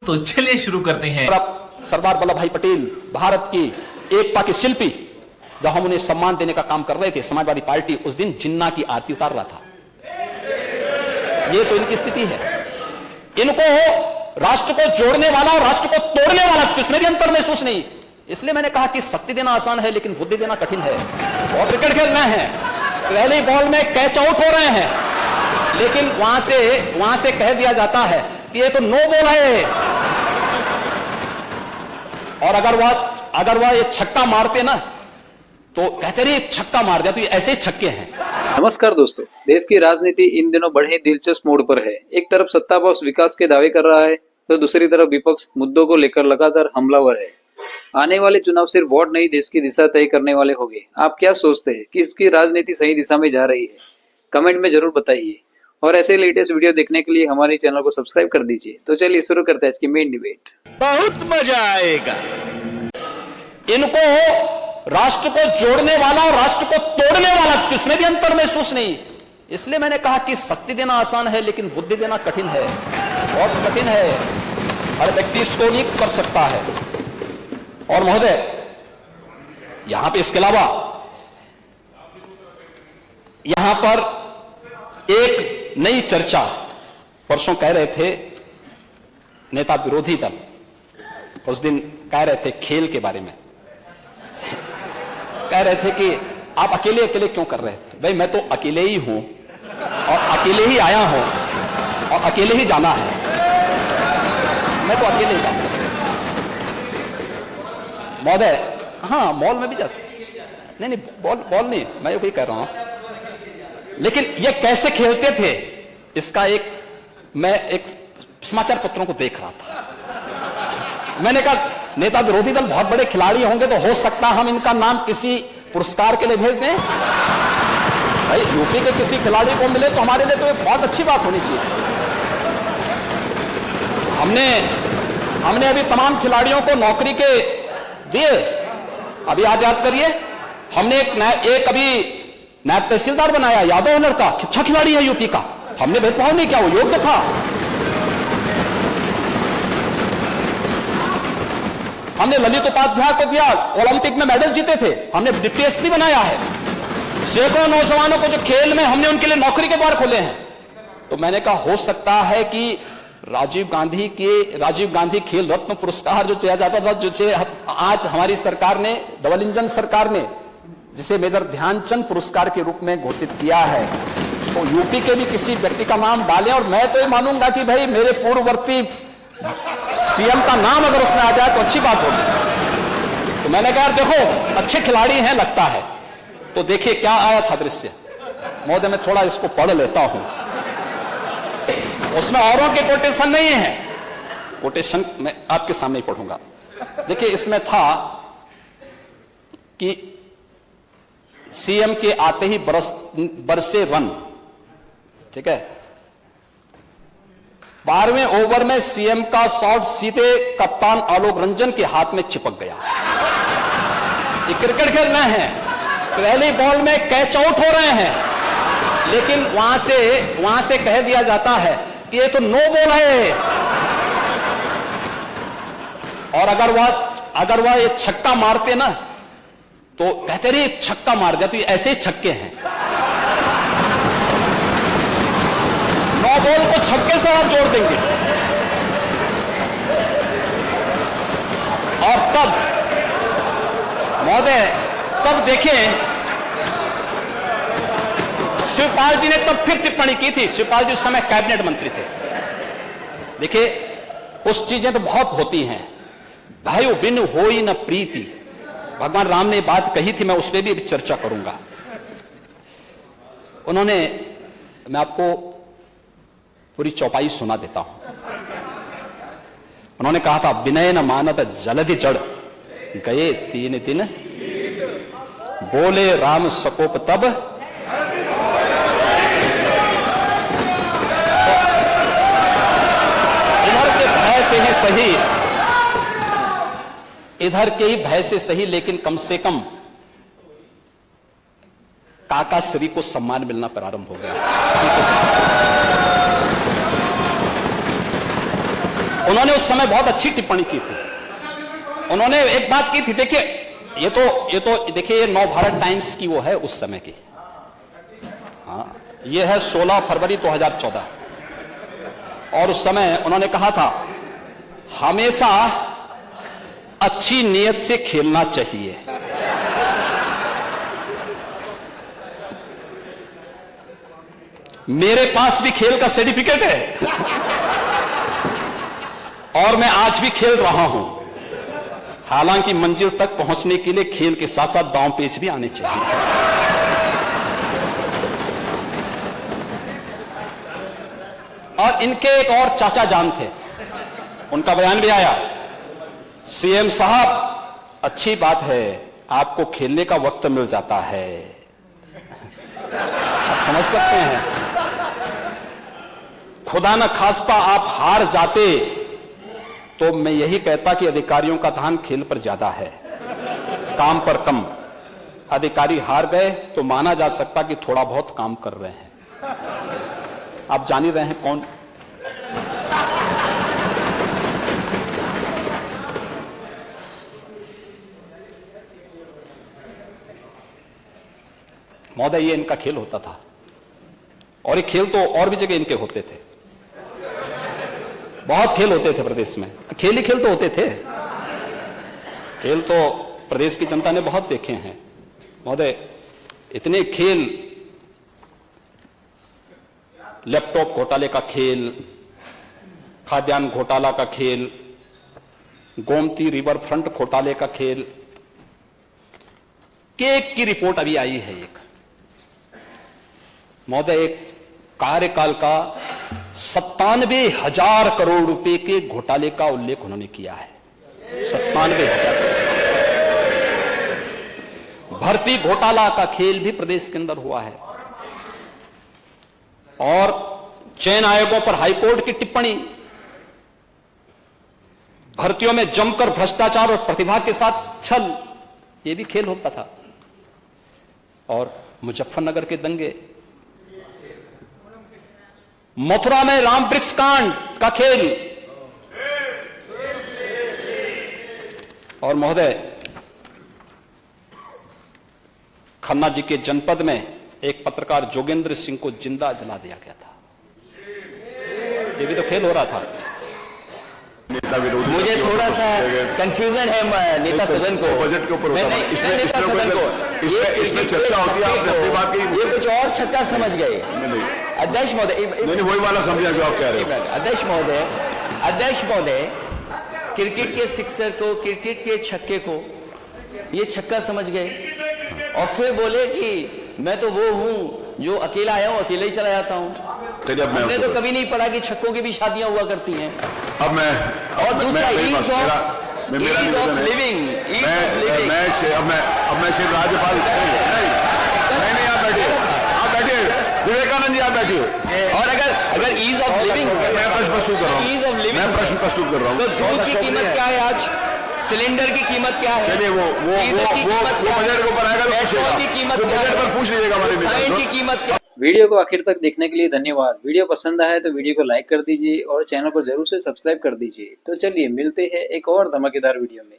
तो चलिए शुरू करते हैं। सरदार वल्लभ भाई पटेल भारत की एकता के शिल्पी, जब हम उन्हें सम्मान देने का काम कर रहे थे, समाजवादी पार्टी उस दिन जिन्ना की आरती उतार रहा था। ये तो इनकी स्थिति है। इनको राष्ट्र को जोड़ने वाला और राष्ट्र को तोड़ने वाला किसमें भी अंतर महसूस नहीं। इसलिए मैंने कहा कि शक्ति देना आसान है लेकिन बुद्धि देना कठिन है। और क्रिकेट खेल रहे हैं, पहली बॉल में कैच आउट हो रहे हैं, लेकिन वहां से कह दिया जाता है कि ये तो नो बॉल है। और अगर वह ये छक्का मारते ना तो कहते रहे छक्का मार दिया, तो ये ऐसे ही छक्के हैं। नमस्कार दोस्तों, देश की राजनीति इन दिनों बड़े ही दिलचस्प मोड़ पर है। एक तरफ सत्ता पक्ष विकास के दावे कर रहा है तो दूसरी तरफ विपक्ष मुद्दों को लेकर लगातार हमलावर है। आने वाले चुनाव सिर्फ वोट नहीं, देश की दिशा तय करने वाले होंगे। आप क्या सोचते हैं कि इसकी राजनीति सही दिशा में जा रही है? कमेंट में जरूर बताइए। और ऐसे लेटेस्ट वीडियो देखने के लिए हमारे चैनल को सब्सक्राइब कर दीजिए। तो चलिए शुरू करते हैं इसकी मेन डिबेट। बहुत मजा आएगा। इनको राष्ट्र को जोड़ने वाला और राष्ट्र को तोड़ने वाला किसमें भी अंतर महसूस नहीं। इसलिए मैंने कहा कि शक्ति देना आसान है लेकिन बुद्धि देना कठिन है, बहुत कठिन है। हर व्यक्ति इसको नहीं कर सकता है। और महोदय, यहां पे इसके अलावा यहां पर एक नई चर्चा परसों कह रहे थे नेता विरोधी दल, उस दिन कह रहे थे खेल के बारे में, कह रहे थे कि आप अकेले अकेले क्यों कर रहे थे। भाई मैं तो अकेले ही हूं और अकेले ही आया हूं और अकेले ही जाना है। मैं तो अकेले ही जाऊंगा महोदय। हाँ, मॉल में भी जाते नहीं, बॉल नहीं, मैं कोई कह रहा हूं। लेकिन ये कैसे खेलते थे इसका मैं एक समाचार पत्रों को देख रहा था। मैंने कहा नेता विरोधी दल बहुत बड़े खिलाड़ी होंगे तो हो सकता हम इनका नाम किसी पुरस्कार के लिए भेज दें। भाई यूपी के किसी खिलाड़ी को मिले तो हमारे लिए तो एक बहुत अच्छी बात होनी चाहिए। हमने अभी तमाम खिलाड़ियों को नौकरी के दिए। अभी याद करिए, हमने एक अभी नायब तहसीलदार बनाया, यादव हुनर का, अच्छा खिलाड़ी है यूपी का। हमने भेदभाव नहीं किया, वो योग्य था। हमने ललित उपाध्याय को दिया, ओलंपिक में मेडल जीते थे, हमने डिप्टी एसपी बनाया है। सैकड़ों नौजवानों को जो खेल में हमने उनके लिए नौकरी के द्वार खोले हैं। तो मैंने कहा हो सकता है कि राजीव गांधी खेल रत्न पुरस्कार जो दिया जाता था, जो आज हमारी सरकार ने, डबल इंजन सरकार ने जिसे मेजर ध्यानचंद पुरस्कार के रूप में घोषित किया है, तो यूपी के भी किसी व्यक्ति का नाम डालें। और मैं तो ये मानूंगा कि भाई मेरे पूर्ववर्ती सीएम का नाम अगर उसमें आ जाए तो अच्छी बात होगी। तो मैंने कहा देखो अच्छे खिलाड़ी हैं लगता है। तो देखिए क्या आया था दृश्य। महोदय मैं थोड़ा इसको पढ़ लेता हूं, उसमें औरों के कोटेशन नहीं है, कोटेशन मैं आपके सामने ही पढ़ूंगा। देखिए इसमें था कि सीएम के आते ही बरसे रन, ठीक है। 12वें ओवर में सीएम का शॉट सीधे कप्तान आलोक रंजन के हाथ में चिपक गया। ये क्रिकेट खेल रहे हैं, पहली बॉल में कैच आउट हो रहे हैं, लेकिन वहां से कह दिया जाता है कि ये तो नो बॉल है। और अगर वह ये छक्का मारते ना तो कहते रहे छक्का मार दिया, तो ये ऐसे ही छक्के हैं। नो बॉल को छक्के से आप जोड़ देंगे। और तब महोदय तब देखें शिवपाल जी ने तब फिर टिप्पणी की थी। शिवपाल जी उस समय कैबिनेट मंत्री थे। देखिए कुछ चीजें तो बहुत होती हैं। भाई बिन होई न प्रीति, भगवान राम ने बात कही थी, मैं उस पर भी चर्चा करूंगा। मैं आपको पूरी चौपाई सुना देता हूं। उन्होंने कहा था विनय न मानत जलधि जड़, गए 3 दिन बोले राम सकोप तब। इधर के भय से ही सही, इधर के ही भय से सही, लेकिन कम से कम काका श्री को सम्मान मिलना प्रारंभ हो गया। उन्होंने उस समय बहुत अच्छी टिप्पणी की थी। उन्होंने एक बात की थी, देखिए ये तो देखिए ये नव भारत टाइम्स की वो है उस समय की, हाँ ये है 16 फरवरी 2014, और उस समय उन्होंने कहा था हमेशा अच्छी नीयत से खेलना चाहिए। मेरे पास भी खेल का सर्टिफिकेट है और मैं आज भी खेल रहा हूं। हालांकि मंजिल तक पहुंचने के लिए खेल के साथ साथ दांव पेच भी आने चाहिए। और इनके एक और चाचा जान थे, उनका बयान भी आया, सीएम साहब अच्छी बात है आपको खेलने का वक्त मिल जाता है। आप समझ सकते हैं, खुदा न खास्ता आप हार जाते तो मैं यही कहता कि अधिकारियों का ध्यान खेल पर ज्यादा है, काम पर कम। अधिकारी हार गए तो माना जा सकता कि थोड़ा बहुत काम कर रहे हैं। आप जान ही रहे हैं कौन। महोदय ये इनका खेल होता था, और ये खेल तो और भी जगह इनके होते थे। बहुत खेल होते थे प्रदेश में, खेल ही खेल तो होते थे। खेल तो प्रदेश की जनता ने बहुत देखे हैं महोदय, इतने खेल, लैपटॉप घोटाले का खेल, खाद्यान्न घोटाला का खेल, गोमती रिवर फ्रंट घोटाले का खेल, केक की रिपोर्ट अभी आई है एक महोदय, एक कार्यकाल का 97,000 करोड़ रुपए के घोटाले का उल्लेख उन्होंने किया है। 97,000। भर्ती घोटाला का खेल भी प्रदेश के अंदर हुआ है। और चयन आयोगों पर हाईकोर्ट की टिप्पणी, भर्तियों में जमकर भ्रष्टाचार और प्रतिभा के साथ छल, यह भी खेल होता था। और मुजफ्फरनगर के दंगे, मथुरा में राम वृक्ष कांड का खेल, और महोदय खन्ना जी के जनपद में एक पत्रकार जोगेंद्र सिंह को जिंदा जला दिया गया था। ये भी तो खेल हो रहा था। मुझे थोड़ा सा कंफ्यूजन है नेता सदन को, बजट के ऊपर नेता सदन को इसमें चर्चा होती है, आपने अपनी बात की, ये कुछ और छक्का समझ गए। अध्यक्ष महोदय, नहीं वही वाला समझा जो आप कह रहे हो। अध्यक्ष महोदय, क्रिकेट के सिक्सर को, क्रिकेट के छक्के को ये छक्का समझ गए, और फिर बोले कि मैं तो वो हूं जो अकेला आया हूं, अकेले ही चला जाता हूं। हमने तो कभी नहीं पढ़ा कि छक्कों की भी शादियां हुआ करती हैं। अब मैं और दूसरा ईज ऑफ लिविंग, अब मैं सिर्फ राज्यपाल नहीं, आप बैठिए विवेकानंद जी, आप बैठिए। और अगर ईज ऑफ लिविंग, मैं प्रश्न प्रस्तुत कर रहा हूँ, ईज ऑफ लिविंग, मैं प्रश्न प्रस्तुत कर रहा हूँ। तो दूध की कीमत क्या है आज, सिलेंडर की कीमत क्या है, चलिए वो बजट के ऊपर आएगा तो पेट्रोल की कीमत क्या बजट पर पूछ लीजिएगा हमारे है, की कीमत क्या। वीडियो को आखिर तक देखने के लिए धन्यवाद। वीडियो पसंद आए तो वीडियो को लाइक कर दीजिए और चैनल को जरूर से सब्सक्राइब कर दीजिए। तो चलिए मिलते हैं एक और धमाकेदार वीडियो में।